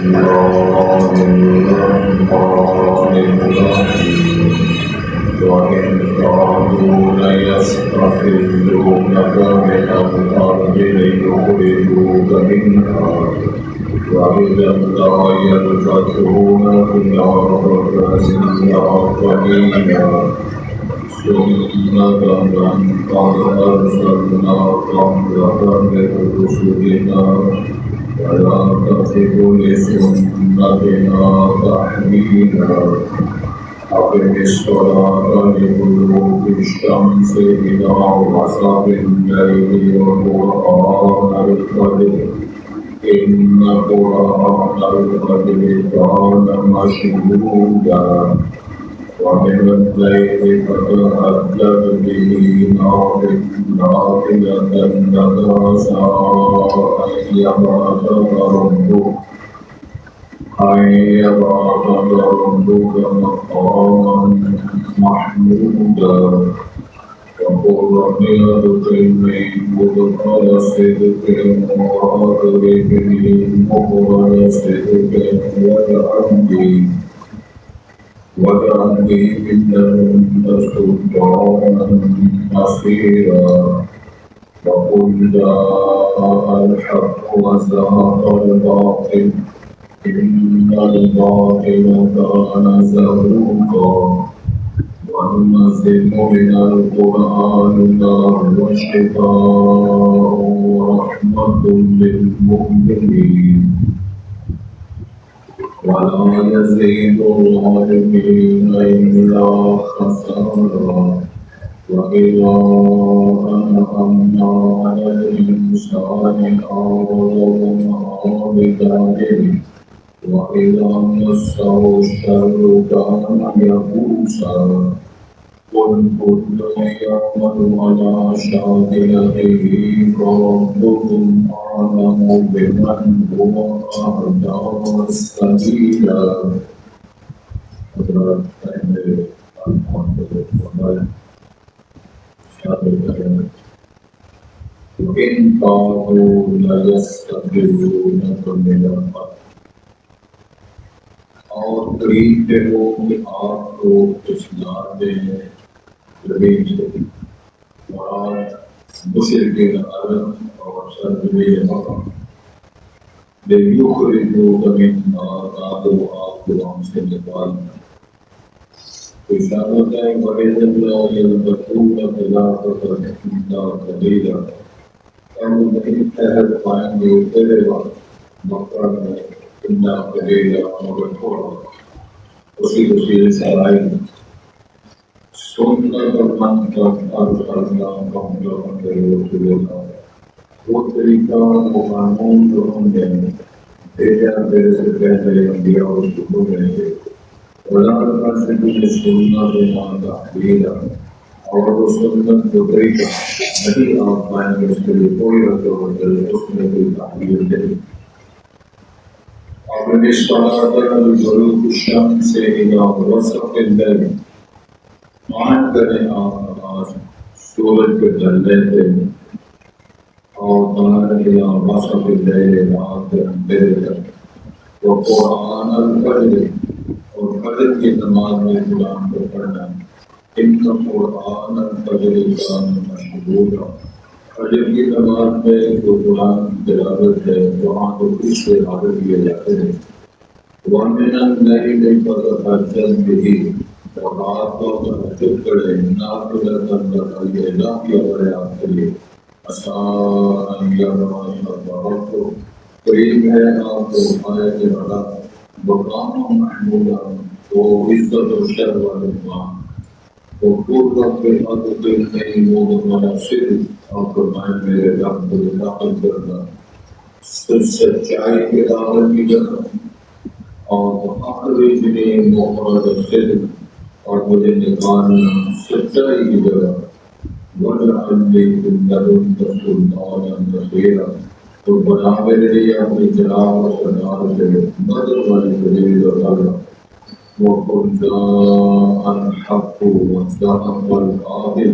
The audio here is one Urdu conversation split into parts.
الله الرحمن الرحيم وإن كانوا ليستخرجونك من الأرض ليخرجوك منها وإذا لا يلبثون خلافك إلا قليلا ثم من قد أرسلنا قبلك من رسلنا ولا تجد لسنتنا تحويلا أقم الصلاة لدلوك الشمس إلى غسق الليل وقرآن الفجر إن قرآن الفجر كان مشهودا ومن الليل فتهجد به نافلة لك عسى أن يبعثك ربك مقاما محمودا وقل رب ادخلني مدخل صدق وأخرجني مخرج صدق واجعلني من لدنك سلطانا نصيرا وقل جاء الحق وزهق الباطل إن الباطل كان زهوقا وننزل من القرآن ما هو شفاء ورحمة للمؤمنين ولا يزيد الظالمين إلا خسارا وإذا أنعمنا على الإنسان أعرض بجانبه وإذا مسه الشر كان يئوسا قل كل يعمل على شاكلته فربكم أعلم بمن هو أهدى سبيلا. وإن كانوا ليستخرجونك من الأرض اور قریب کے ہو کہ آپ کو اصلاح دیں زمین سے مراد مشرکین عرب اور سرزمین مکہ لیخرجوک منہا تاکہ وہ آپ کو وہاں سے نکالیں. تو اشارت ہے وَإِذَا لَا يَلْبَثُونَ خِلَافَكَ إِلَّا قَلِيلًا اور وہ نہیں ٹھہر پائیں گے تیرے وقت مکہ میں إِنَّا قَلِيلًا مگر تھوڑا. اسی وسیلے سے آئی سنت من قد أرسلنا قبلك من رسلنا وہ طریقہ وہ قانون جو ہم نے بھیجا میرے سے پہلے انبیاء اور رسولوں میں سے ولا تجد لسنتنا تحویلا اور وہ سنت جو طریقہ نہیں آپ پائیں گے اس کے لیے کوئی رد و بدل اس میں کوئی تحویل نہیں. أقم الصلاة لدلوك الشمس إلى غسق الليل قائم کریں آپ نماز سورج کے ڈھلنے سے اور قائم إلى غسق الليل رات کے اندھیرے تک وقرآن الفجر اور فجر کی نماز میں قرآن کو پڑھنا. إن قرآن الفجر كان مشهودا فجر کی نماز میں جو قرآن تلاوت ہے وہاں تو کچھ سے حاضر کیے جاتے ہیں. وَمِنَ اللَّيْلِ فَتَهَجَّدْ بِهِ اور رات کو تہجد کرے نافلۃ لک یہ نافلہ ہے آپ کے لیے عسیٰ أن يبعثک ربک قریب ہے آپ کو اٹھائے کے بڑا مقام محمودا وہ عزت و شرف والے مقام وقل رب ادخلنی مدخل صدق اور فرمائے میرے رب کو داخل کرنا سچائی کے داخل کی جگہ اور اخرجنی مخرج صدق اور مجھے نکالنا سچائی کی جگہ واجعلنی من لدنک سلطانا نصیرا تو بنا میرے لیے اپنی جلال و سردار سے مدد والی دلیل و طلب. وقل جاء الحق وزهق الباطل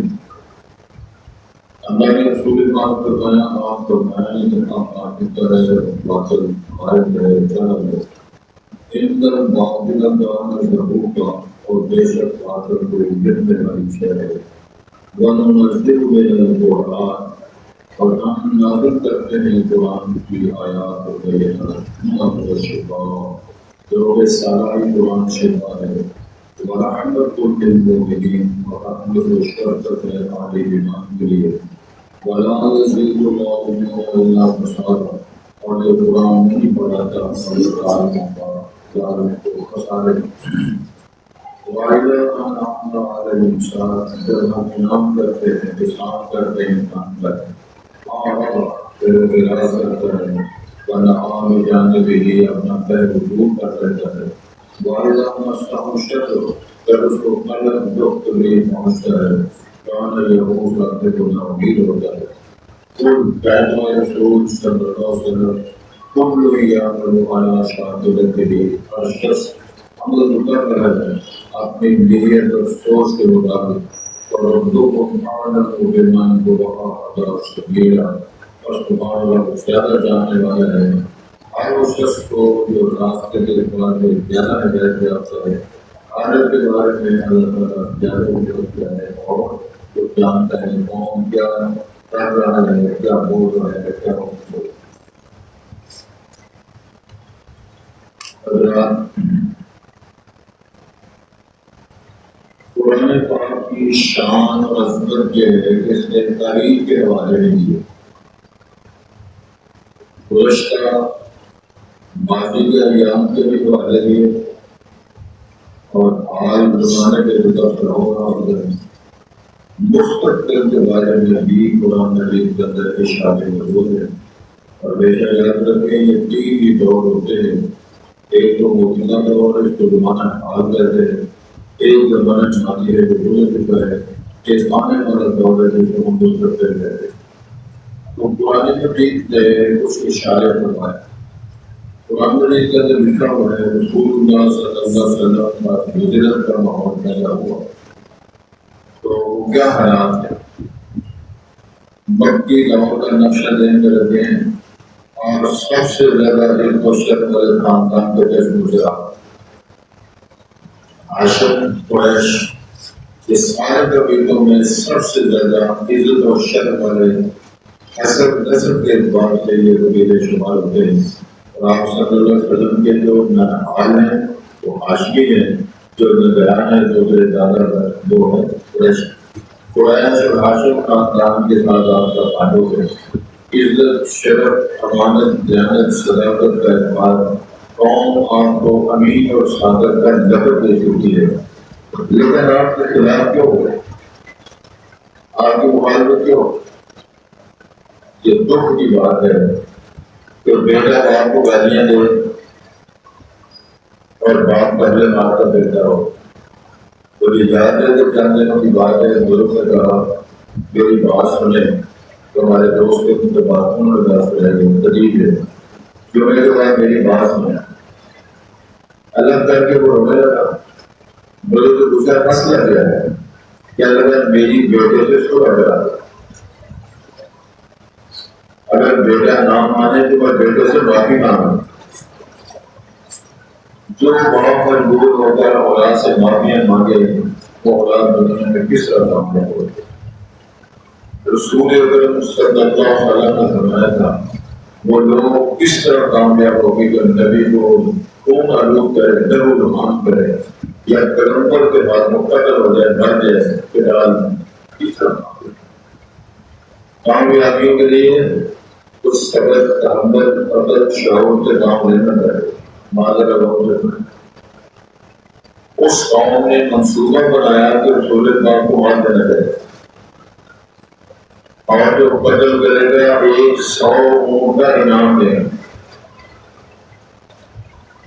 اللہ نے رسول پاک فرمایا آپ فرمایا کہ آپ کی طرح واصل غائب ہے جانب ہے ان در باطل دان ضرور کا اور بے شک واصل کو گرنے والی شے ہے وننزل من القرآن اور ہم نازل کرتے ہیں قرآن کی آیات و بینات و شفاء جو سارا قرآن شفا ہے ورحمت للمؤمنین ورحمت الشرط ہے عالی ایمان کے لیے ولا يزيد الله إلا خسارا اور جو قرآن نہیں پڑھاتا خسارے وَإِذَا أَنْعَمْنَا عَلَى الْإِنسَانِ جب ہم انعام کرتے ہیں احسان کرتے ہیں انسان پر پھر اعتراض کرتا ہے وَنَعَا بِجَانِبِهِ اپنا پیر رجوع کر لیتا ہے وَإِذَا مَسَّهُ الشَّرُّ جب اس کو قلب دکھ تکلیف پہنچتا ہے کان یہود رکھتے کو ناامید ہوتا ہے قل کہنا رسول صلی اللہ علیہ وسلم کل یعمل علی شاکلتہ ہر شخص عمل کر رہا ہے اپنی نیت اور سوچ کے مطابق اور اردو کو معنی بیمان کو وہاں عذاب شدیدہ اور سبحان اللہ زیادہ جاننے والا ہے ہر اس شخص کو جو راستے کے بارے میں زیادہ ہدایت یافتہ ہے آخرت کے بارے میں اللہ تعالیٰ زیادہ ہوتا ہے اور جو جانتا ہے کون کیا کر رہا ہے کیا بول رہا ہے کیا بول رہا ہے قرآن پاک کی شان اور عظمت جو ہے اس نے تاریخ کے حوالے میں دیے گزشتہ ماضی کے ایام کے بھی حوالے دیے اور حال زمانے کے متفرعون مستقبل کے بارے میں بھی قرآن مجید کے اندر اشارے موجود ہیں اور بے شک یاد رکھیں یہ تین ہی دور ہوتے ہیں ایک تو موجودہ دور ہے اس کو زمانہ حال کہتے ہیں ایک زمانہ ماضی ہے جو گزر چکا ہے ایک آنے والا دور ہے جس کو ہم مستقبل کہتے ہیں تو قرآن مجید نے کچھ اشارے فرمائے قرآن مجید کے اندر لکھا ہوا ہے رسول اللہ صلی اللہ علیہ وسلم کا ہجرت کا ماحول پیدا ہوا تو کیا حالات ہے مکی دور کا نقشہ دین کے رہتے ہیں اور سب سے زیادہ علم و شرف والے خاندان کے جشن گزرا عاشق قریش یہ سارے قبیلوں میں سب سے زیادہ عزت و شرف والے حسب نسب کے اعتبار سے یہ قبیلے شمار ہوتے ہیں اور آپ صلی اللہ علیہ وسلم کے جو نحال ہیں وہ عاشقی ہیں جو نگران ہے جو میرے دادا وہ ہے قریش قریش اور ہاشم خاندان کے ساتھ آپ کا تعلق ہے عزت شرف امانت دیانت صداقت کا اعتبار قوم آپ کو امین اور صادق کا لقب دے چکی ہے لیکن آپ کے خلاف کیوں ہو آپ کی مخالفت کیوں یہ دکھ کی بات ہے کہ بیٹا آپ کو گالیاں دے اور باپ پہلے مارتا پھرتا ہو تو یہ یاد ہے کہ چند دنوں کی بات ہے بزرگ نے کہا میری بات سنیں تو ہمارے دوست کے کچھ بات سن رہے ہیں تجیب ہے جو میرے بعد میری بات سنیں الگ کر کے وہ رونے لگا مجھے تو دوسرا مسئلہ کیا ہے کیا لگا میری بیٹے سے اس کو اگر اگر بیٹا نہ مانے تو میں بیٹے سے معافی مانگوں جو باپ مجبور ہو کر اولاد سے معافیاں مانگے وہ اولاد دنیا میں کس طرح کامیاب ہوتے رسول اکرم صلی اللہ علیہ وسلم نے فرمایا تھا وہ لوگ کس طرح کامیاب ہوگی کہ نبی کو کون آلوک کرے ڈر و رحمان کرے یا پیغمبر کے بعد مقتل ہو جائے مر جائے پھر کس طرح کامیابیوں کے لیے کچھ صبر تحمل عقل شعور سے کام لینا چاہیے معذر اس قوم نے منصوبہ بنایا کہ رسول پاک کو مار دینا چاہیے اور جو قتل کرے گا 100 اونٹ کا انعام دے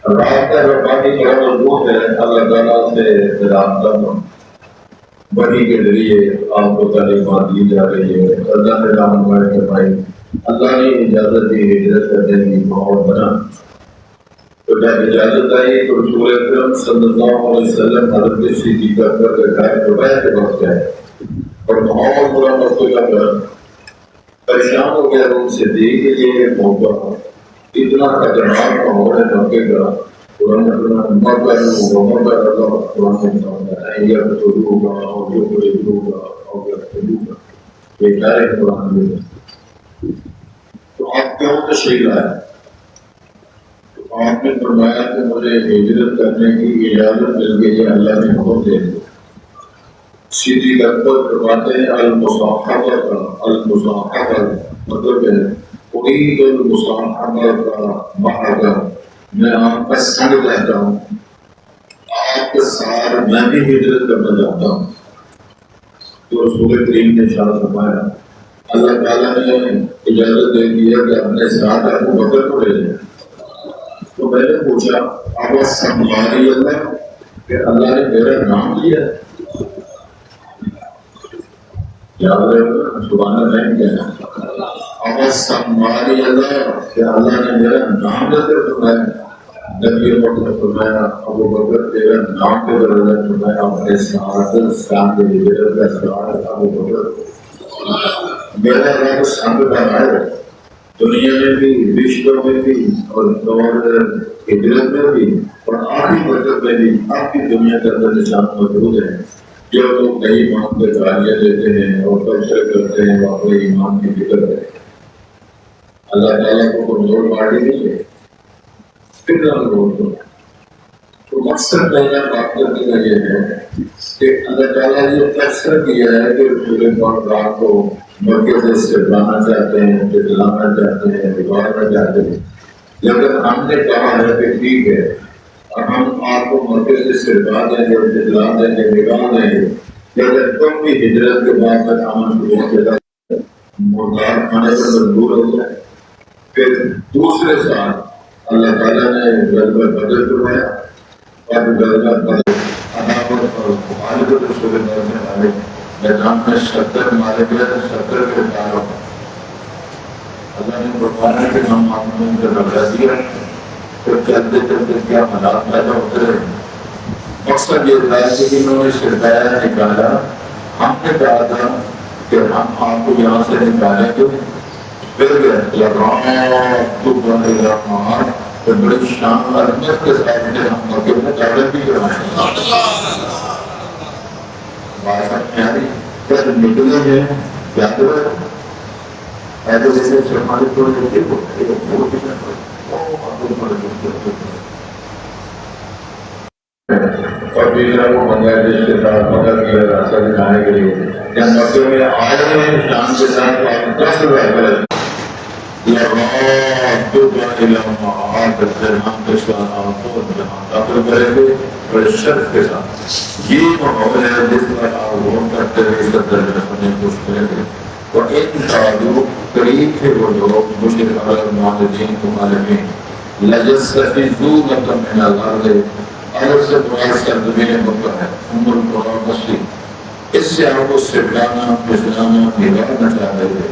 رات کا ربانی بڑا مضبوط ہے اللہ تعالیٰ سے رابطہ وحی کے ذریعے آپ کو تعلیمات دی جا رہی ہے اللہ نے رحمت فرمائی اللہ نے اجازت دی ہجرت کرنے کی ماحول بنا تو جب اجازت آئی تو رسول اکرم صلی اللہ علیہ وسلم حضرت صدیقہ کا گھر دوبارہ کے پاس گئے اور ماحول پورا مختلف کر پریشان ہو گیا ان سے دیکھ کہ یہ موقع اتنا خطرناک ماحول ہے مکے کا، قرآن موقع ہوگا اور جو قریب ہوگا اور یہ کیا ہے قرآن میں، تو آپ کیوں تشریح لائے؟ تو آپ نے فرمایا کہ مجھے ہجرت کرنے کی اجازت مل گئی ہے، اللہ نے حکم دے دیا۔ سیدھی لگبھگ فرماتے ہیں المصاحبہ کا، المصاحبہ مطلب ہے اريد المصاحبہ کا معاہدہ، میں آپ کا سنگ رہتا ہوں، آپ کے ساتھ میں بھی ہجرت کرنا چاہتا ہوں۔ تو رسول کریم نے ارشاد فرمایا اللہ تعالیٰ نے اجازت دے دی ہے کہ اپنے ساتھ ابو بکر کو لے جائیں۔ تو میں نے پوچھا اب سماری اللہ کہ اللہ نے میرا نام لیا ہے؟ یاد رہے سبحان اللہ کہنا اب سماری اللہ کہ اللہ نے میرا نام لیتے فرمایا، نبی مطلب فرمایا ابو بکر تیرا نام کے درجہ فرمایا اپنے ساتھ سامنے ہجرت کا سوال ابو بکر میرا رب سنگ بنائے، دنیا میں بھی، رشتوں میں بھی اور ہجرت میں بھی اور آخری برکت میں بھی آپ کی دنیا کے اندر نشان موجود ہے۔ جو لوگ نئی ایمان کے گالیاں دیتے ہیں اور تبصرے کرتے ہیں وہ اپنے ایمان کی فکر ہے، اللہ تعالیٰ کو کمزور پارٹی نہیں ہے، فکر تو مقصد میرا بات کرنے کا یہ ہے کہ اللہ تعالیٰ نے فیصلہ کیا ہے کہ رسول پاک کو مکے سے لانا چاہتے ہیں، دلانا چاہتے ہیں، بگاڑنا چاہتے ہیں، لیکن ہم نے کہا ہے کہ ٹھیک ہے ہم آپ کو مکے سے سرکا دیں گے، دلا دیں گے، بگاڑ دیں گے، لیکن تم بھی ہجرت کے بعد تک امن کے ساتھ مردار کھانے پر مجبور ہو جائے۔ پھر دوسرے سال اللہ تعالیٰ نے غزوہ بدر کروایا اور غزوہ بدر عداوت اور مخالفت رسول اللہ سے ہمارے میدان میں 70 مارے گئے، 70 کے پاروں اللہ نے بتایا کہ ہم آپ نے ان کا رکھا دیا، پھر چلتے چلتے کیا حالات پیدا ہوتے رہے۔ مقصد یہ تھا کہ انہوں نے شرکایا نکالا، ہم نے کہا تھا کہ ہم آپ کو یہاں سے نکالیں گے، پھر گئے تو بڑی شان اور اہمیت کے ساتھ ہم مکے میں دعوت بھی کروائیں۔ بات پیاری پھر نکلے ہیں یاد رہے ایسے جیسے ہمارے تھوڑے دیکھے اور تیسرا کو بنگلہ دیش کے ساتھ مدد کیا راستہ دکھانے کے لیے جب مکے میں آئے ہیں شان کے ساتھ 10 شرط کے ساتھ یہ ماحول ہے جس میں آپ غور کرتے ہوئے اس کا درجہ رکھنے کی کوشش کریں گے اور ایک جو قریب تھے وہ لوگ مشرک عرب معاہدین مخالفین لجستفیضون من الارض عرب سے مراد سرزمین مکہ ہے القرى مسجد، اس سے آپ کو سرکانا پھسلانا بگاڑنا چاہ رہے تھے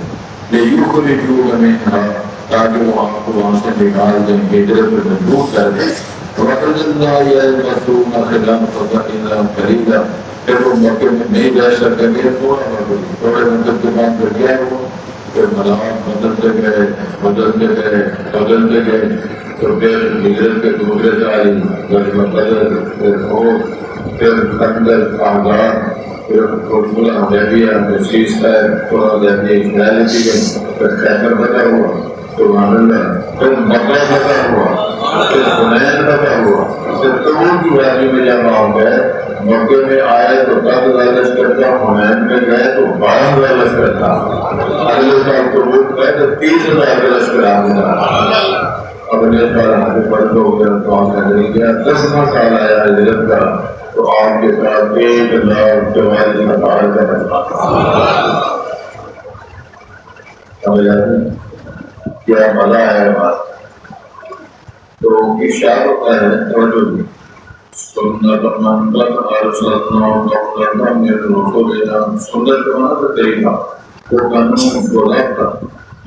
لیخرجوک منہا تاکہ وہ آپ کو وہاں سے نکال دیں، ہجرت پر مجبور کر دیں۔ وَقَدْ اللَّهِ يَلْبَثُونَ خِلَافَكَ إِلَّا قَلِيلًا، پھر وہ مکے میں نہیں رہ سکیں گے، تھوڑے مدت کے بعد پھر کیا ہوا، پھر ملاد بدلتے گئے تو پھر ہجرت کے دوسرے سال غزوہ بدر، پھر عہد، پھر خندق، احزاب، پھر صلح حدیبیہ، پھر سیز فائر، صلح حدیبیہ ریالٹی میں، پھر خیبر فتح ہوا، سبحان اللہ، پھر مکہ فتح ہوا، پھر حنین فتح ہوا، پھر طور کی وادی میں جب آپ گئے، مکے میں آئے تو 10,000 لشکر تھا، حنین میں گئے تو 12,000 لشکر تھا، اگلے سال طور گئے تو 30,000 کا لشکر آ گیا، اگلے سال آگے بڑھ ہو گیا تو آگے نہیں گیا، 10واں سال آیا ہجرت کا تو آپ کے ساتھ 1,44,000 کا بچا۔ سمجھ آتے ہیں کیا مزہ ہے بات؟ تو اشارہ ہوتا ہے توجہ بھی سنت من قد ارسلنا قبلک من رسولنا، سنت کا معنی ہے طریقہ، وہ قانون گولا تھا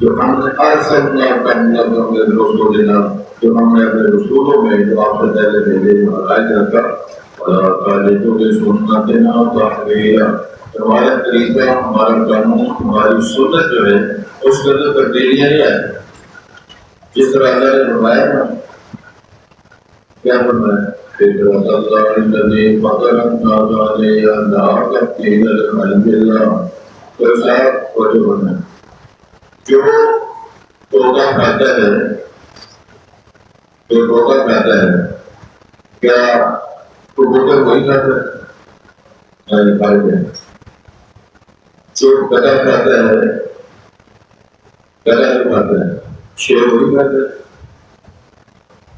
جو ہم نے ارسلنا قبلک من رسولنا، جو ہم نے اپنے رسولوں میں جو آپ سے پہلے بھیجے ہدایت رکھا، تو سنتنا تحویلا، ہمارا طریقہ، ہمارا قانون، ہماری سنت جو ہے اس کے اندر تبدیلیاں نہیں آئی جس طرح اللہ نے فرمایا نا. کیا فرمایا؟ فطرۃ اللہ الذی فطر الناس علیہا لا تبدیل لخلق اللہ. تو صاحب وہ جو بنا جو ٹوکا کھاتا ہے جو ٹوکا کھاتا ہے کیا کبوتر وہی کھاتا ہے؟ جو گدا کھاتا ہے گدا جو کھاتا ہے شیر وہی کھاتا ہے.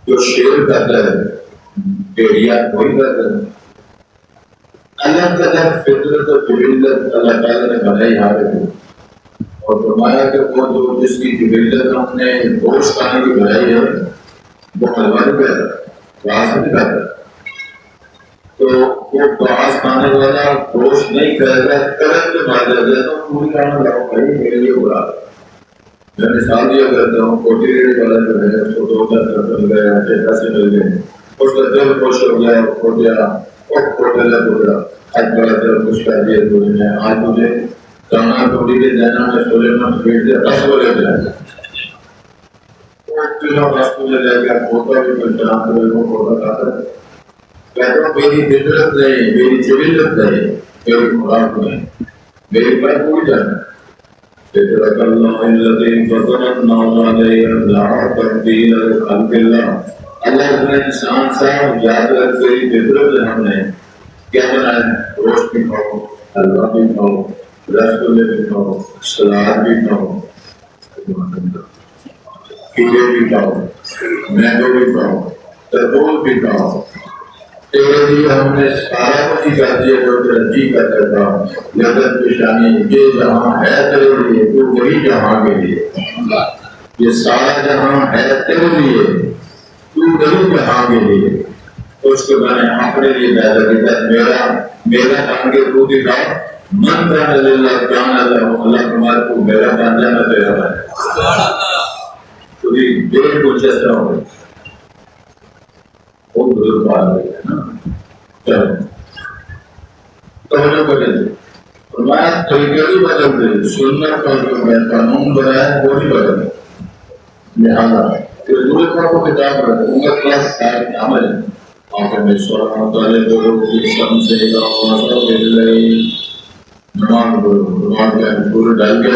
جو شیر کھاتا ہے بھیڑیا وہی کھاتا ہے. الگ الگ فطرت و جبلت اللہ تعالیٰ نے بنائی ہر ایک اور فرمایا کہ وہ جو جس کی جبلت ہم نے گوشت کھانے کی بنائی ہے وہ حلوہ نہیں کھاتا گھاس نہیں کھاتا. تو وہ گھاس کھانے والا گوشت نہیں کھائے گا کرنٹ کے مار جاتا ہے تو پوری کھانا لاؤ بھائی میرے لیے برا. میں مثال دیا کرتا ہوں کوٹی ریڑھی والا جو ہے اس کو 2 مل گئے 6 پیسے مل گئے اس کا دل خوش ہو گیا کھوٹیا کھوٹے کا ٹکڑا آج بڑا دل خوش کر دیا تو میں آج مجھے کانا ٹوٹی کے دینا میں سولے میں بیٹھ دیا 10 کو لے جائے کلو 10 کو لے گیا کھوتا بھی کوئی جان کرے وہ کھوتا کھاتا ہے. کہتا ہوں میری فطرت نہیں میری جبلت نہیں میری خوراک نہیں میری بات پوری جانا. فطرۃ اللہ الذی فطر الناس علیہا لا تبدیل لخلق اللہ. اللہ نے انسان صاحب یاد رکھ تیری فطرت ہے ہم نے کیا بنایا گوشت بھی کھاؤ حلوہ بھی کھاؤ رسگلے بھی کھاؤ سلاد بھی کھاؤ کیلے بھی کھاؤ مینگو بھی کھاؤ تربوز بھی کھاؤ. تیرے لیے ہم نے سارا کچھ ہی کر دیا جو تیرا جی کرتا تھا. لذت پیشانی یہ جہاں ہے تیرے لیے تو وہی جہاں کے لیے یہ سارا جہاں ہے تیرے لیے تو وہی جہاں کے لیے. اس کے میں نے اپنے لیے پیدا کیا میرا کام کے تو دکھا من کان للہ کان اللہ تمہارے کو میرا بن جانا تیرا ہے تو یہ دیر کو جیسا ہو وہ بزرگ بات ہے نا. چلو توجہ کریں فرمایا طریقے بھی بدل دے سنت کا جو میں قانون بنایا وہ بھی بدل دے. لہٰذا پھر دوسرے کو کتاب رکھوں گا کلاس صاحب عمل آخر میں سوال مطالعے کرو کہ سم سے نماز کرو نماز کا پورے ڈال کے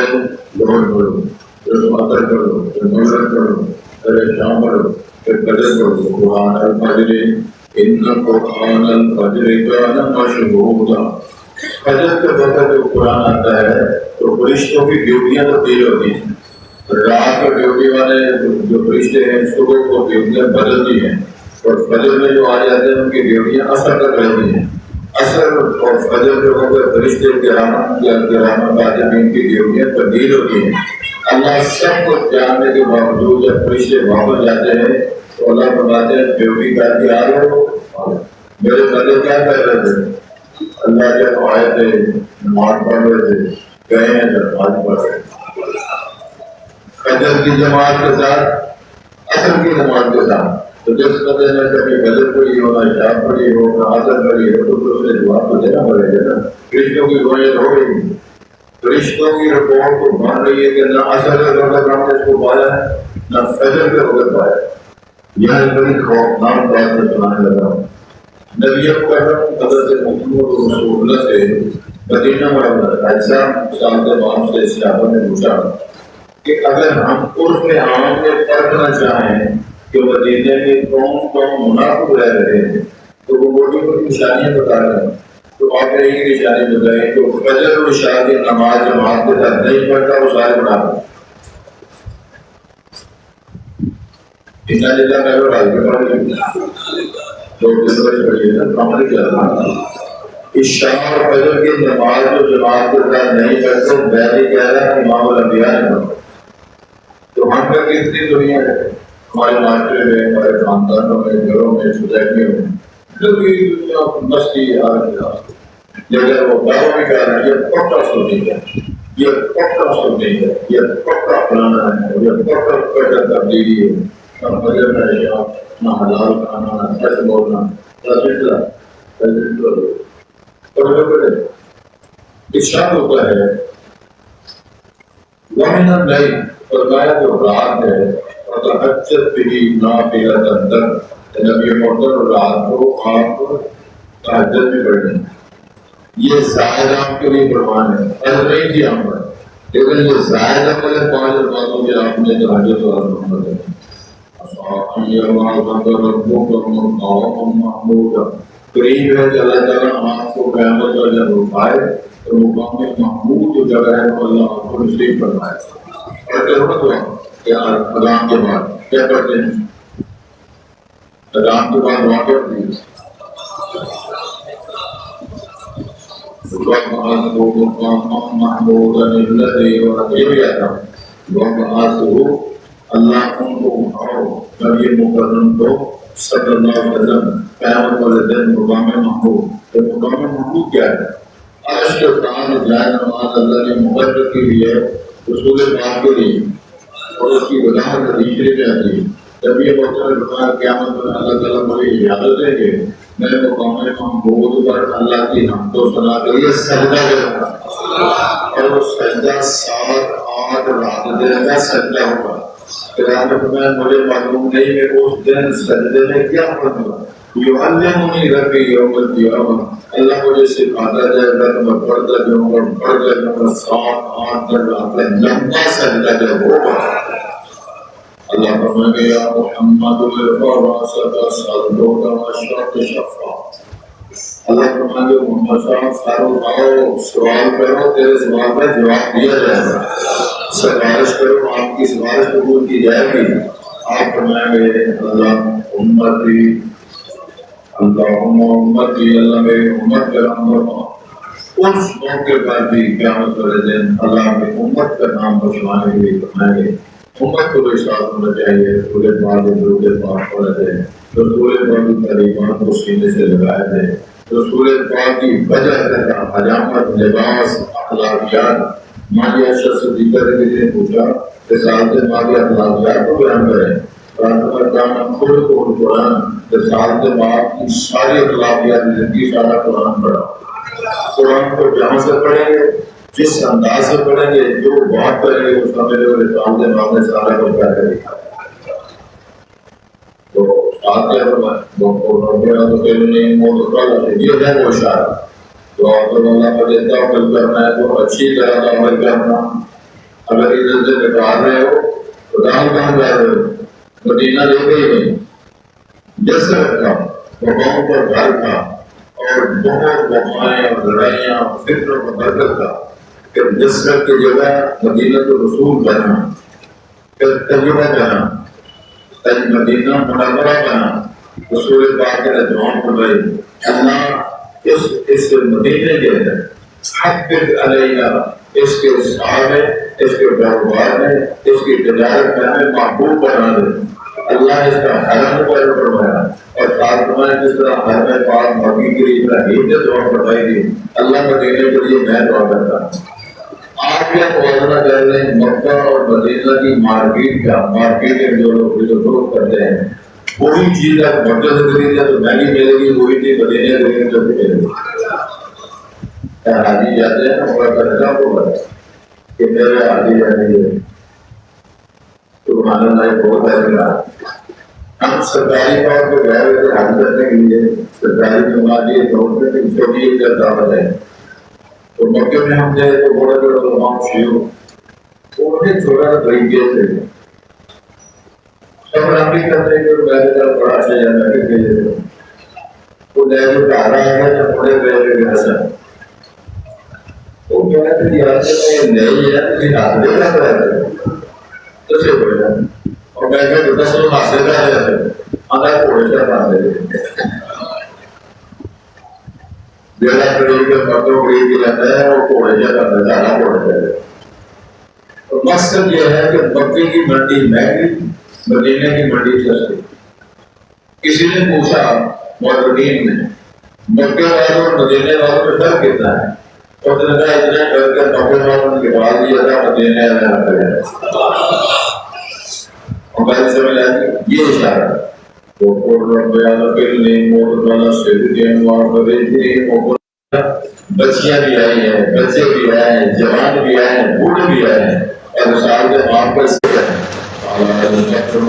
لوٹ کرو پھر ماتر کرو پھر مغرب کرو پھر شام کرو پھر قدر کرو قرآن الفجر ان قرآن الفجر کان مشہودا. فجر کے وقت جو قرآن آتا ہے تو فرشتوں کی ڈیوٹیاں تبدیل ہوتی ہیں. رات کو ڈیوٹی والے جو فرشتے ہیں صبح کو ڈیوٹیاں بدلتی ہیں اور فجر میں جو آ جاتے ہیں ان کی ڈیوٹیاں اثر تک رہتی ہیں. اثر اور فجر کے وقت فرشتے کرامت ان کی ڈیوٹیاں تبدیل ہوتی ہیں. اللہ سب کو جاننے کے باوجود جب فرشتے واپس جاتے ہیں تو اللہ فرماتے ہیں ڈیوٹی کر کے آ رہے ہو میرے بندے کیا کر رہے تھے. اللہ جب آئے تھے نماز پڑھ رہے تھے گئے ہیں نماز پڑھ رہے فجر کی جماعت کے ساتھ اثر کی جماعت کے ساتھ. تو جس قدر میں کبھی فجر پڑھی ہو نہ شام پڑھی ہو نہ اثر پڑھی ہو تو اسے جواب تو دینا پڑے گا نا. فرشتوں کی روایت ہو رہی ہے فرشتوں کی رپورٹ کو مان رہی ہے کہ نہ اثر کے وقت ہم نے اس کو پایا ہے نہ فجر کے وقت پایا. یہ بڑی خوفناک بات میں سنانے لگا ہوں. نبی اکرم حضرت محمد رسول اللہ سے مدینہ منورہ ایسا سال کے بعد سے صحابہ نے پوچھا کہ اگر ہم عرف عام میں پڑھنا چاہیں کہ مدینے میں کون کون منافق رہ رہے ہیں تو وہ بڑی بڑی نشانیاں بتا رہے ہیں. تو آپ نے ایک نشانی بتائی کہ فجر اور عشاء کی نماز جماعت کے ساتھ نہیں پڑھتا وہ سارے منافق. اتنا جتنا میں وہ ڈال کے پڑھ لیں تو پڑھیے نا کامل کیا عشاء اور فجر کی نماز جو جماعت کے ساتھ نہیں پڑھتے میں نے کہہ رہا امام الانبیاء نے پڑھا. تو ہم کا کتنی دنیا ہے ہمارے معاشرے میں ہمارے خاندانوں میں گھروں میں سوسائٹیوں میں جو بھی دنیا مستی آ رہی لیکن وہ دعوی بھی کر رہے ہیں یہ پکا سنی ہے یہ پکا سنی ہے یہ پکا پلانا ہے یہ پکا پکا تبدیلی ہے. نہ فجر نہ عشاء نہ حلال کھانا نہ سچ بولنا نہ سلسلہ ارشاد ہوتا ہے ومن اللیل فرمایا جو رات ہے فتہجد بہ نافلۃ لک، نبی محترم رات کو آپ تہجد بھی پڑھیں. یہ زائد آپ کے لیے فرمان ہے، فرض نہیں تھی ہم پر، لیکن یہ زائد والے 5 باتوں کے آپ نے تہجد اور محمد ہے. قریب ہے کہ اللہ تعالیٰ آپ کو قیامت کا جب اٹھائے تو مقام محمود جو جگہ ہے وہ اللہ آپ کو نصیب فرمائے. اور ضرورت ہوا کہ اذان کے بعد کیا کرتے ہیں؟ اذان کے بعد دعا کرتے ہیں. یہ بھی آتا اللہ کو اٹھاؤ نبی مکرم کو صلی اللہ علیہ وسلم قیامت والے دن مقام محمود. تو مقام محمود کیا ہے؟ عرش کے سامنے جائے نماز اللہ نے مقرر کی ہوئی ہے رسول پاک کے لیے، اور اس کی وضاحت حدیث شریف میں آتی ہے. جب یہ بتایا قیامت میں اللہ تعالیٰ مجھے اجازت دیں گے میں مقام محمود پر اللہ کی حمد و ثنا کے لیے سجدہ کروں گا، اور وہ سجدہ 7-8 رات دن کا سجدہ ہوگا. میں مجھے معلوم نہیں کہ اس دن سجدے میں کیا پڑھوں. یعلمنی ربی یوم القیامہ، اللہ مجھے سکھاتا جائے گا تو میں پڑھتا جاؤں گا 7-8 رات لمبا سجدہ جب ہوگا. اللہ فرمائے گا یا محمد ارفع راسک سألتک واشفق شفا. اللہ فرمائے گا محمد صاحب سر اٹھاؤ، سوال کرو، تیرے سوال کا جواب دیا جائے گا. سفارش کرو، آپ کی سفارش قبول کی جائے گی. آپ فرمائیں گے اللہ امتی اللہم امتی، اللہ میری امت کا نام فرما. اس موقع پر بھی قیامت والے دن اللہ کی امت کا نام بخشوانے کے لیے فرمائیں گے امت کو بھی ساتھ ہونا چاہیے. رسول پاک درود پاک پڑھے تھے، رسول پاک کی تعلیمات کو سینے سے لگائے تھے، رسول پاک کی وجہ کا حجامت لباس اخلاقیات. مالی عائشہ صدیقہ رضی نے پوچھا کہ سالت مالی اخلاقیات کو بیان کریں. خود کو قرآن سالت ماں کی ساری اخلاقیات زندگی سارا قرآن پڑھا. قرآن کو جہاں سے پڑھیں گے، جس انداز سے پڑھیں گے، جو بات کریں گے اس کا میرے سامنے ماں نے سارا کچھ کیا کرے گا. تو آتے ہیں یہ ہے وہ اشارہ تو اللہ کو دیتا ہوں کل کرنا ہے تو اچھی طرح کا عمل کرنا. اگر ادھر سے نکال رہے ہو تو دام کہاں جا رہے ہو؟ مدینہ لے کے ہی نہیں جیسے رکھا وباؤں پر گھر تھا اور بہت وبائیں اور لڑائیاں فکر و برکت تھا کہ نصرت کی جگہ مدینہ تو رسول بنا، پھر تجربہ بنا، مدینہ منورہ بنا. رسول پاک نے دعا فرمائی اللہ اس مدینے کے اندر حقق علیہ اس کے سال میں، اس کے کاروبار میں، اس کی تجارت میں ہمیں محبوب بنا دے. اللہ اس کا حرم پر فرمایا اور ساتھ فرمایا جس طرح حرم پاک مکی کے لیے ابراہیم نے دعا فرمائی تھی اللہ مدینے کے لیے میں دعا کرتا ہوں. آپ کیا موازنہ کر رہے ہیں مکہ اور مدینہ کی مارکیٹ کا؟ مارکیٹ جو لوگ کرتے ہیں وہی چیز آپ مکہ سے خریدیں تو مہنگی ملے گی، وہی چیز مدینہ خریدیں تو ملے گی. حاجی جاتے ہیں اور کرنا ہوگا کہ میرے حاجی جانے کے تو مانا نہیں بہت ہے. ہم سرکاری طور پہ گئے ہوئے تھے حاجی کرنے کے لیے، سرکاری جماعتی طور پہ 301 دعوت ہے. تو مکے میں ہم گئے تو بڑے بڑے علماء شیعوں انہیں چھوڑا طریقے سے سب رامی کرتے کہ میرے طرف بڑا اچھا جانا کے بھیجے وہ لے جو کارا ہے جب بڑے بڑے کے حسن وہ کہتے ہیں یاد سے میں نہیں ہے تو ہاتھ دے رہا ہے تو سے بڑھ جائے اور میں کہتے ہیں 10 لوگ ہاتھ دے رہا ہے آدھا کوڑے سے ہاتھ دے رہے جیسا قریب کے مردوں قریب کی جاتا ہے وہ کوڑے سے کرتا ہے زیادہ کوڑے سے. تو مقصد یہ ہے کہ مکے کی منڈی مہنگی، مدینے کی منڈی سستی. کسی نے پوچھا مولوین نے مکے والوں اور مدینے والوں میں فرق کتنا ہے؟ اس نے کہا اتنا کر کے مکے والوں نے نکال دیا تھا مدینے والے رکھ لیا. اور بات سمجھ آتی یہ اشارہ تو بچیاں بھی آئی ہیں، بچے بھی آئے ہیں، جوان بھی آئے ہیں، بوڑھے بھی آئے ہیں سال کے واپس الشكر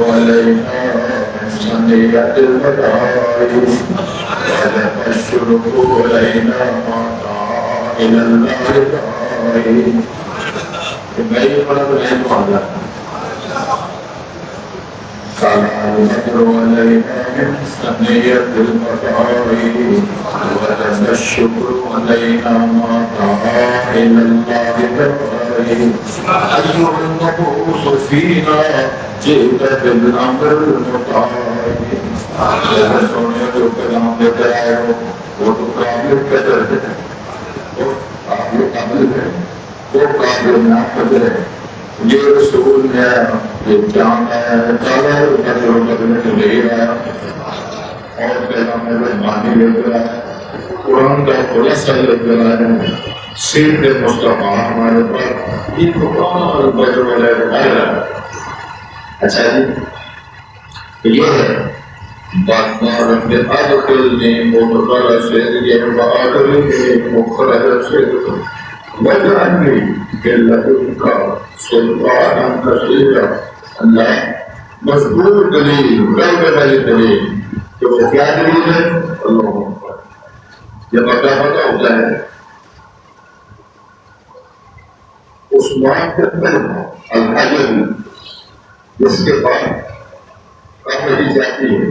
علينا ما دعا إلى الله أيها النبوس فينا جئت بالأمر المطاع سونے جو کلام لیتے آئے ہو وہ تو قابل قدر ہے، وہ قابل ہے، وہ قابل نافذ ہے. یہ رسول ہے، یہ جان ہے، تعالیٰ کرنے کے لیے آیا اور پیغام مانی لے کر آیا، قرآن کا خلاصہ لے کر آیا، سیرت مصطفیٰ ہمارے پاس یہ قرآن بدر والے آیا. اچھا جی، یہ ہے بات رب ادخلنی مدخل صدق وادخلنی مخرج صدق واجعلنی من لدنک سلطانا نصیرا. اللہ مذکور دلیل، غیب والی دلیل، کہ وہ کیا دلیل ہے؟ اللہ اکبر. جب پتہ ہوتا ہے عثمان کے الحجر جس کے بعد کافر جاتی ہے،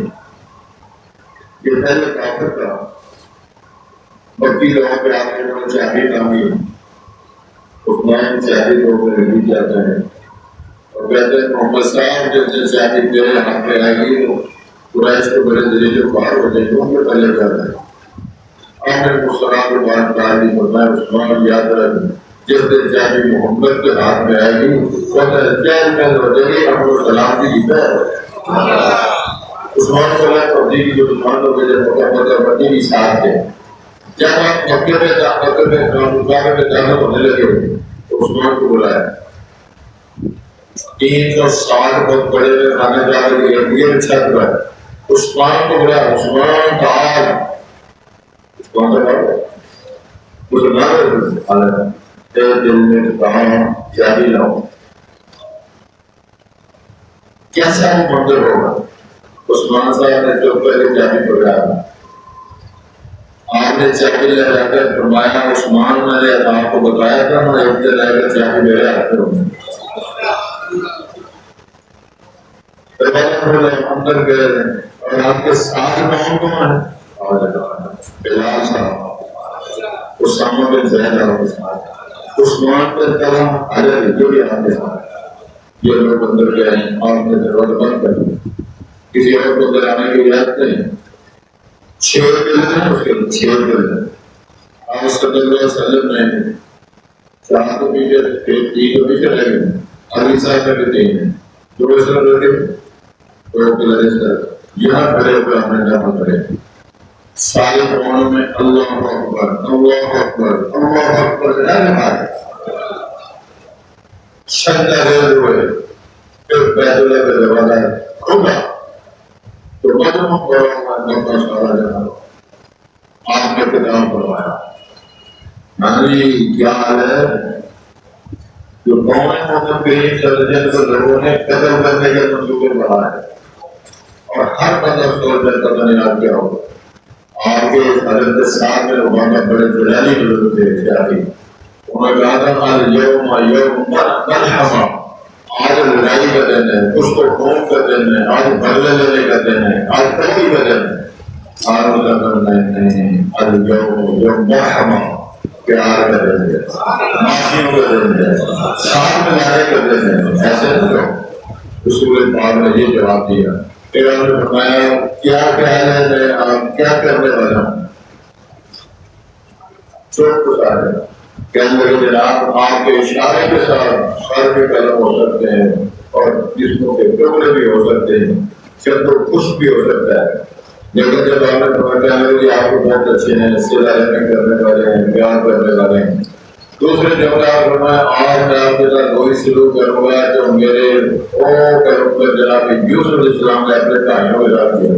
یہ پہلے کافر تھا، مکی لوگوں پہ آنے والے چاہیے کامی عثمان چاہیے لوگ نہیں جاتا ہے اور کہتے ہیں محمد صاحب جب سے چاہیے میرے ہاتھ میں آئے گی تو قریش کو بڑے ذریعے باہر ہو جائے گی، ان کے پہلے جاتا ہے. آپ نے مسلمان کے بعد تعلیم فرمایا عثمان یاد رکھ جس دن چاہیے محمد کے ہاتھ میں آئے گی سلام بھی جیتا ہے. عثمان صلی اللہ کی جو عثمان لوگ جب مکہ بھی ساتھ تھے، جب آپ مکے میں داخل ہونے لگے تو عثمان کو بلایا. 360 بہت بڑے کھانے جا رہے یہ چھت پر عثمان کو بلایا. عثمان تعال، عثمان تیرے دل میں کہاں جاری لاؤ. کیسا وہ منظر ہوگا؟ عثمان صاحب نے جو پہلے جاری پڑھایا، آپ نے چاہیے لے جا کر فرمایا عثمان میں نے آپ کو بتایا تھا میں ایک دن لے کر چاہیے میرے ہاتھ میں اندر گئے اور آپ کے ساتھ کون کون ہے؟ بلال صاحب، اسامہ بن زید عثمان بن طلحہ علی جو بھی آپ کے ساتھ. یہ لوگ اندر گئے ہیں، آپ نے دروازہ بند کر دیا، کسی اور کو اندر آنے کی اجازت نہیں. 6 دن ہے اس کے 6 دن ہے. آپ صلی اللہ علیہ وسلم نے 4 کو پیچھے 3 کو پیچھے رہ گئے، علی صاحب میں بھی 3 ہیں، 2 اس طرح رکھے تو یہاں کھڑے ہو کر ہم نے جمع کرے. سارے قرآنوں میں اللہ اکبر اللہ اکبر اللہ اکبر چھٹا ریل ہوئے پھر بیت اللہ کا دروازہ کھولا تو مجمع پڑا ہوا نفع سارا جہاں آپ نے کتاب پڑھوایا. مانی کیا حال ہے جو قوم محمد کریم صلی اللہ علیہ وسلم لوگوں نے قتل کرنے کے منصوبے بڑھا ہے اور ہر بندہ سوچ کر پتہ نہیں آپ کیا ہوگا. آپ کے حضرت صاحب میں وہاں بڑے جلالی بزرگ تھے سیاسی، انہوں نے کہا تھا آج یوم مرحمہ، آج لڑائی کا دن ہے، اس کو قوم کا دن ہے، آج بدلہ لینے کا دن ہے، آج ترقی کا دن ہے. آج نہیں، آج یوم مرحمہ، پیار کا دن ہے، معافیوں کا دن ہے، ساتھ ملانے کا دن ہے. ایسے نہ کرو. رسول پاک نے یہ جواب دیا. پھر انہوں نے فرمایا کیا خیال ہے میں آپ کیا کرنے والا ہوں؟ چوٹ پسا ہے. کہنے لگے جناب آپ کے اشارے کے ساتھ سر کے قلم ہو سکتے ہیں اور جسموں کے ٹکڑے بھی ہو سکتے ہیں، چند خوش بھی ہو سکتا ہے. لیکن جب آپ نے فرمایا کہ آپ کو بہت اچھے ہیں، صلہ رحمی کرنے والے ہیں، پیار کرنے والے ہیں. دوسرے جملہ آپ فرمایا آج میں آپ کے ساتھ وہی سلوک کروں گا جو میرے کروں گا جناب یوسف علیہ السلام نے اپنے بھائیوں کے ساتھ کیا.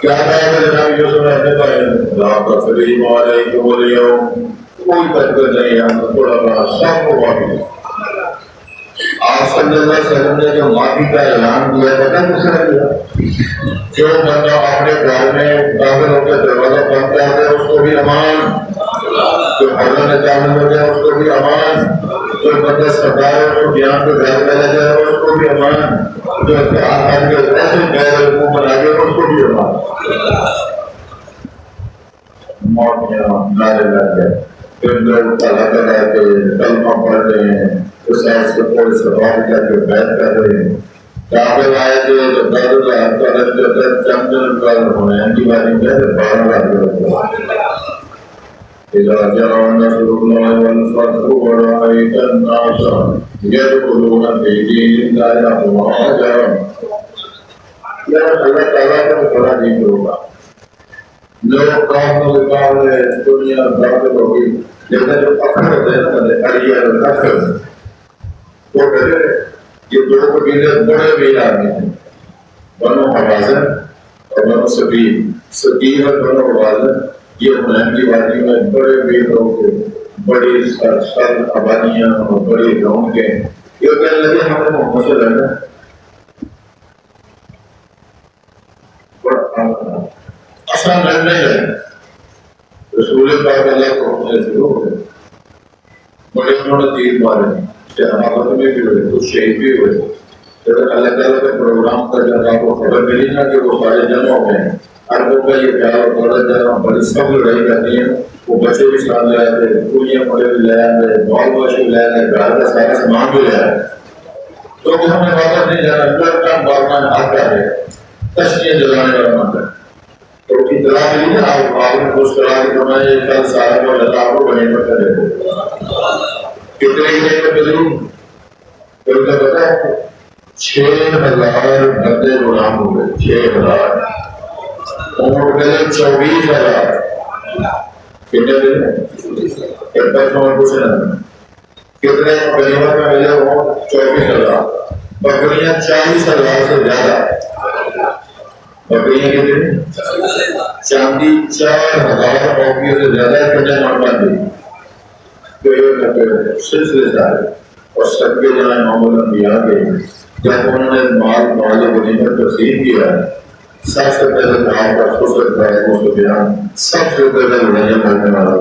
کیا کہا ہے جناب یوسف نے اپنے بھائیوں لا تثریب علیکم اليوم، کوئی بدل نہیں ہے، تھوڑا بڑا سب کو واقعی آپ صلی اللہ علیہ وسلم نے جو معافی کا اعلان کیا پتا کس نے کیا؟ جو بندہ اپنے گھر میں داخل ہو کے دروازہ بند کر دے اس کو بھی امان، جو حضرت میں داخل ہو جائے اس کو بھی امان، جو بندہ سردار ہے اس کو بیان پہ گھر میں لے جائے اس کو بھی امان، جو آخر کے ایسے غیر حکومت بنا گئے اس کو بھی امان۔ موت میں نعرے لگ گئے، پھر لوگ اللہ تعالیٰ کے کلمہ پڑھ رہے ہیں، اس ایس کو پورے سوال کر کے بیعت کر رہے ہیں۔ داخل آئے تھے تو بدر اللہ تعالیٰ کے اندر چند کال ہونے اینٹی باری میں 12 لاکھ روپے إذا جاء نصر الله والفتح ورأيت الناس يدخلون في دين الله أفواجا یا اللہ تعالیٰ کا بڑا دین ہوگا، لوگ کام کے مقابلے دنیا داخل ہوگی، لیکن جو اکھر ہوتے ہیں اڑیا اکھر وہ کہتے ہیں یہ دو قبیلے بڑے بھی آدمی ہیں، بنو حوازن اور بنو سبیل، سبیل اور بنو حوازن یہ حنین کی وادی میں بڑے بھی لوگ تھے، بڑی سر آبادیاں اور بڑی گاؤں کے، یہ کہنے لگے ہم نے محمد سے لڑنا آسان لڑ نہیں ہے۔ رسول پاک اللہ کو حکم سے شروع ہو گئے، بڑے انہوں نے تیر مارے، شہامت میں بھی ہوئے، کچھ شہید بھی ہوئے۔ جب اللہ تعالیٰ کے پروگرام کا جب آپ کو خبر ملی نا کہ وہ سارے جمع ہو گئے ہیں، عربوں کا یہ پیار اور بڑا جمع بڑی سب لڑائی کرتی ہیں، وہ بچے بھی ساتھ لے آتے، پولیاں پڑے بھی لے آتے، بال باش بھی لے آتے، گھر کا سارا سامان بھی لے آتے۔ تو کہ ہم نے واپس نہیں جانا، اللہ کا بارمان آتا ہے، تشکیل جلانے والا مانتا ہے۔ تو اطلاع ملی نا آپ نے خوش کرا کہ میں یہ کل سارے کو اللہ کو بنے پر کرے کتنے کے بلی پھر کا پتا ہے 6,000 بندے غلام ہو گئے، 6,000 اونٹ گئے 24,000 کتنے دن کچھ نہ کتنے غریبوں میں ملے وہ 24,000 بکریاں 40,000 سے زیادہ بکریاں کتنے چاندی 4,000 روپیوں سے زیادہ کتنے نوٹ باندھی سلسلے سارے اور سب کے جہاں محمد انبیاء کے جب انہوں نے مال غنیمت تقسیم کیا سب سے پہلے کام کا خصوصیت کا ہے وہ بیان سب سے پہلے لڑائیاں کرنے والا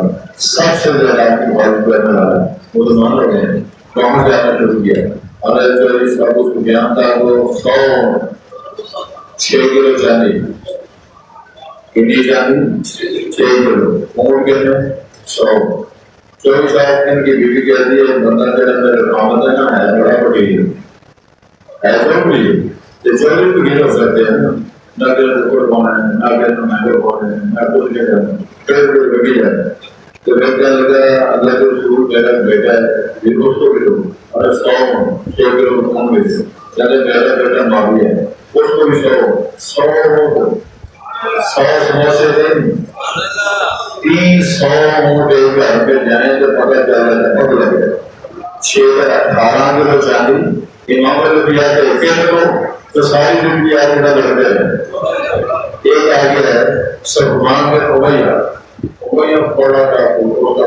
سب سے زیادہ کی حفاظت کرنے والا مسلمان ہو گئے وہاں جانا شروع کیا اور اس کا کچھ بیان تھا وہ 6 کلو چاندی کتنی چاندی 6 کلو اونٹ کے میں 100 24 ان کی بیوی کہتی ہے بندہ تیرا میرے آمدن نہ ہے بڑا بڑی ایسا بھی یہ 24 بھی ہو سکتے ہیں نہ کہ رکڑ پانا ہے نہ کہ مہنگے پانا ہے نہ کچھ نہیں کرنا بڑے بڑے بڑی جائے تو میں کہنے لگا اللہ کے رسول میرا بیٹا ہے یہ دوستوں بھی لوگ اور 100 کلو کون بھی چلے میرا بیٹا معافی ہے اس کو بھی 100 سموسے دیں 300 اونٹ ایک گھر پہ جائیں تو پتہ چل رہا ہے بہت لگے 18 کلو چاندی امام الانبیاء کے ایک کو تو ساری زندگی آگے نہ لگتے ہیں ایک آگے ہے سلمان بن امیہ بڑا کا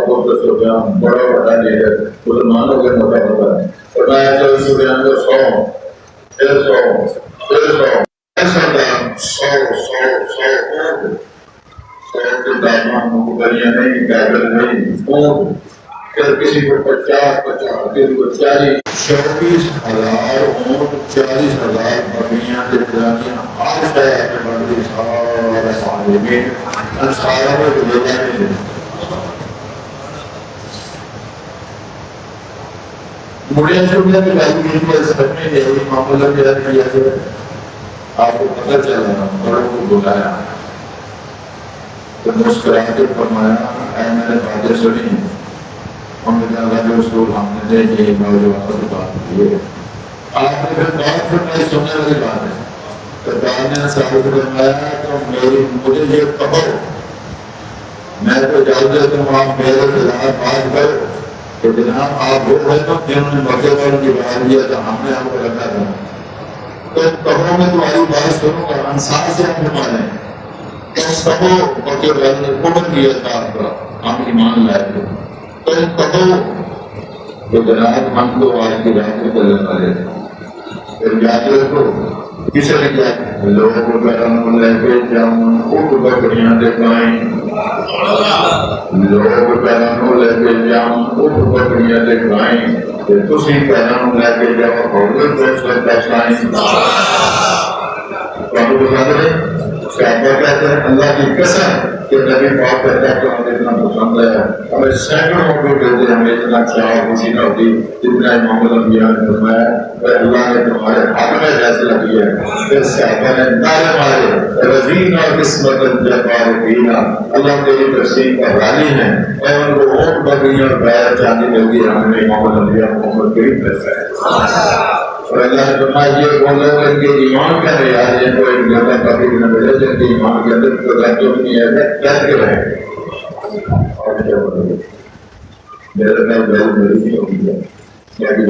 پوتر سفیان بڑا بڑا لیڈر مسلمانوں کے مطابق ہے فرمایا جو سفیان کو 100 پھر 100 پھر 100 بڑھیا نہیں کیبل نہیں پھر کسی کو 50 کسی کو 40 24,000 اونٹ 40,000 بکریاں جانیاں ہر شہر بڑی سارے سارے میں انصاروں میں لے جانے مڑے چھوٹے کی بات کی ہے سب میں یہ معاملہ میرا کیا ہے آپ کو پتہ چلا بڑوں کو بلایا تو مسکراتے فرمایا اے میں نے باتیں سنی ہم نے اللہ کے رسول ہم نے یہ نوجوان سے بات کی ہے آپ نے پھر بات فرمائی سننے والی بات ہے تو دان نے ثابت فرمایا تو مجھے یہ کہو میں تو جاؤ دیتا ہوں آپ میرے خلاف بات کرو کہ جناب آپ وہ ہے تو جنہوں نے مکے والوں کی بات کیا تو ہم نے آپ کو رکھا تھا تو کہو میں تمہاری بات سنوں گا انصار سے ہم مانیں تو کہو مکے والوں نے کفر کیا تھا آپ کا ہم ایمان لائے تھے تو کہو تو جناب ہم تو آج کی رات میں چلنے والے ہیں. پھر یاد رکھو کسی نے کیا لوگوں کو کرم لے کے جاؤں خوب بکریاں دکھائیں, لوگوں کو کرم لے کے جاؤں خوب بکریاں دکھائیں, تسی کرم لے کے جاؤ بہت دوست بچائیں. تو پسند ہے صحابہ کہتے ہیں اللہ کی قسم کہ نبی پاک کہتا ہے کہ ہمیں اتنا پسند ہے, ہمیں سینکڑوں کو کہتے ہمیں اتنا چاہ خوشی نہ ہوتی جتنا امام الانبیاء نے فرمایا کہ اللہ نے تمہارے حق میں فیصلہ کیا. پھر صحابہ نے نعرے مارے رضینا قسمت الجبار فینا, اللہ تیری تقسیم پر راضی ہیں. اور ان کو اونٹ بکریاں اور بیعت چاندی مل گئی, ہمیں امام الانبیاء محمد کے ہی فیصلہ ہے. اور اللہ نے فرمایا یہ وہ لوگ ان کے ایمان کا معیار ہے تو ایک جگہ کبھی نہ ملے جن کے ایمان کے اندر تو جو نہیں ہے ڈر کے رہے. اور کیا بولے میرے میں بہت میری نہیں ہوگی ہے کیا بھی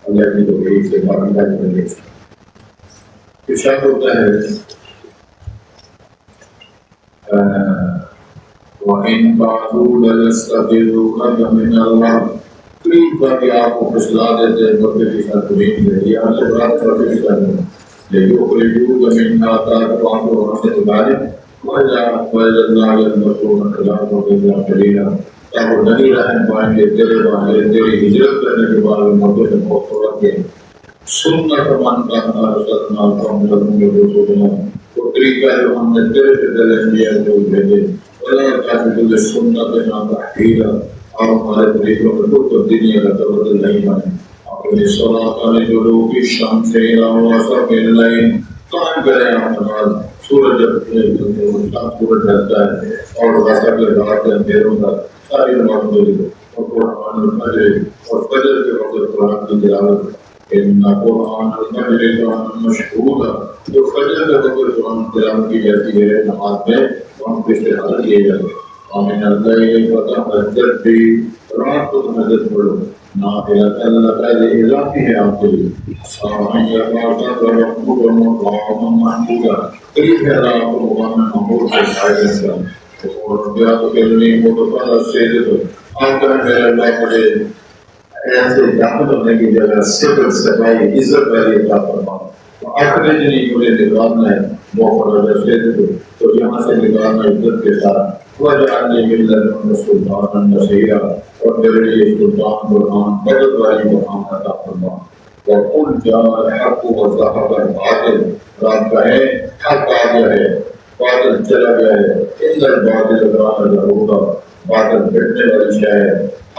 اللہ کی تو گئی سے بارندہ کرے ارشاد ہوتا ہے وَإِن بَعْضُوا لَيَسْتَغْفِرُونَ مِنَ اللَّهِ قریب کر کے آپ کو پھسلا دیتے ہیں بکرے کی ساتھ قریب دے دیا آپ سے بات کرتے ہی کر دیں لیکن قریبو کا مہینہ آتا ہے تو آپ کو وہاں سے اتارے وَإِذَا اللَّهَ يَنْبَسُونَ خِلَافُ وَإِذَا قَلِيلًا تب وہ نہیں رہنے پائیں گے تیرے باہر تیری ہجرت کرنے کے بعد موقع سے بہت تھوڑا کے سنت من کا رسلنا فَمْلَكُمْ رُسُلُنَا وہ طریقہ جو ہم نے تیرے سے دل انبیاء کو بھیجے وَلَا تَجِدُ لِسُنَّتِنَا تَحْوِيلًا اور ہمارے طریقوں میں کوئی تبدیلی یا تبدل نہیں بنے. اپنی صلاۃ علی جلوب الشمس الی وسط الليل قائم کریں آپ نماز سورج سورج ڈھلتا ہے اور وسط رات کے اندھیروں کا ساری نماز پڑھی اور قرآن الفجر اور فجر کے وقت قرآن کی تلاوت ان قرآن الفجر قرآن مشہود جو فجر کے وقت قرآن تلاوت کی جاتی ہے نماز میں وہاں پہ استعمال کیے جاتے ہیں. آمین اللہ یہ پتہ حضرت بھی رات کو مدد پڑھو نافلہ اللہ تعالی اضافی ہے آپ کے لیے سامن یا پاسا رکھو و مقام محمودا قریب ہے رات کو مقام محمود کے شاید کا اور بیا تو کلمی مطفل سید تو آپ کہیں میرے اللہ مجھے ایسے داخل ہونے کی جگہ صبر صفائی عزت والی عطا فرما اخرجنی مجھے نکالنا ہے مخرج سید تو یہاں سے نکالنا عزت کے ساتھ وَجَعَلْنِي مِن لَّدُنكَ سُلْطَانًا نَصِيرًا اور میرے لیے سلطان برہان مدد والی برہان عطا فرما. وَقُلْ جَاءَ الْحَقُّ وَزَهَقَ الْبَاطِلُ رات کہیں حق آ گیا ہے باطل چلا گیا ہے اِنَّ الْبَاطِلَ كَانَ زَهُوقًا باطل مٹنے والی شے ہے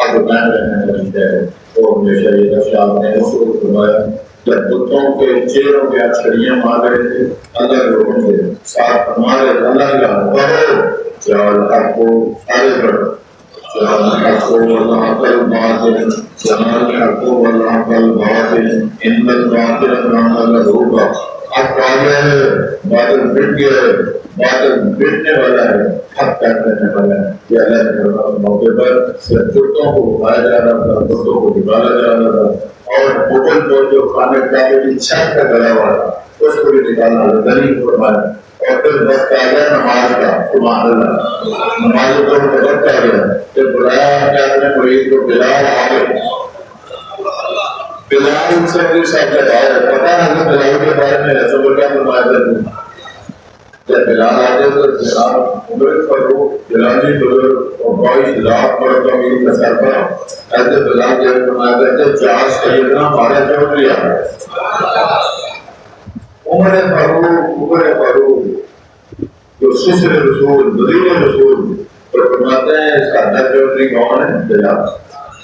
حق قائم رہنے والی شے ہے. اور ہمیشہ یہ ارشاد نے رسول فرمایا جب بتوں کے چہروں پہ چھڑیاں مار رہے تھے اللہ کے حکم سے ساتھ فرما رہے اللہ کا پڑھو جال حق کو سارے پڑھو جال حق کو اللہ کل باطل جال حق کو اللہ کل باطل ان الباطل کان زہوقا حق آ گیا ہے باطل مٹ گیا ہے باطل مٹنے والا ہے حق قائم رہنے والا ہے. یہ اللہ کے موقع پر صرف بتوں کو اٹھایا جا رہا تھا بتوں کو نکالا جا رہا تھا اور بتوں کو جو خانے کعبے کی چھت کا گلا ہوا تھا اس کو بھی نکالنا دلیل فرمایا. اور پھر وقت آ گیا نماز کا سبحان اللہ نماز کا وقت آ گیا پھر بلایا کہ اپنے مرید کو بلال آ گئے بلال ان سے بھی ساتھ لگایا پتا ہے بلال کے بارے میں ایسا بول کیا فرمایا تھا جب بلال آ گئے تو بلال عمر فاروق بلالی بزرگ اور 22,000 مرد امیر کا سربراہ ایسے بلال کے فرمایا تھا کہ 4 سیدنا ہمارا چوٹ لیا عمر فاروق جو سسر رسول وزیر رسول پر فرماتے ہیں سادہ چودھری کون ہے بلال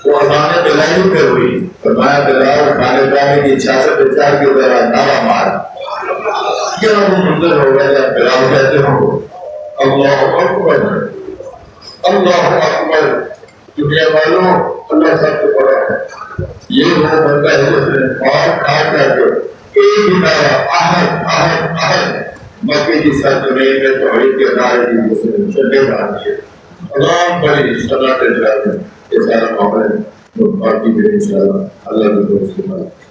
وہ اذان بلالی پہ ہوئی فرمایا بلال کھانے پانے کی اچھا سے بچار کی طرح نعرہ مار کیا وہ منظر ہو گیا جب بلال کہتے ہو اللہ اکبر اللہ اکبر دنیا والوں اللہ سب سے بڑا ہے یہ وہ بندہ ہے جس نے اور کھا کر کے ایک ہی نعرہ احد احد احد مکے کی سرزمین میں توحید کے نعرے کی جس نے چلے ڈالی ہے اللہ بڑی صدا کے جلال ہے یہ سارا معاملہ ہے باقی بھی انشاءاللہ اللہ کے دوست کے بعد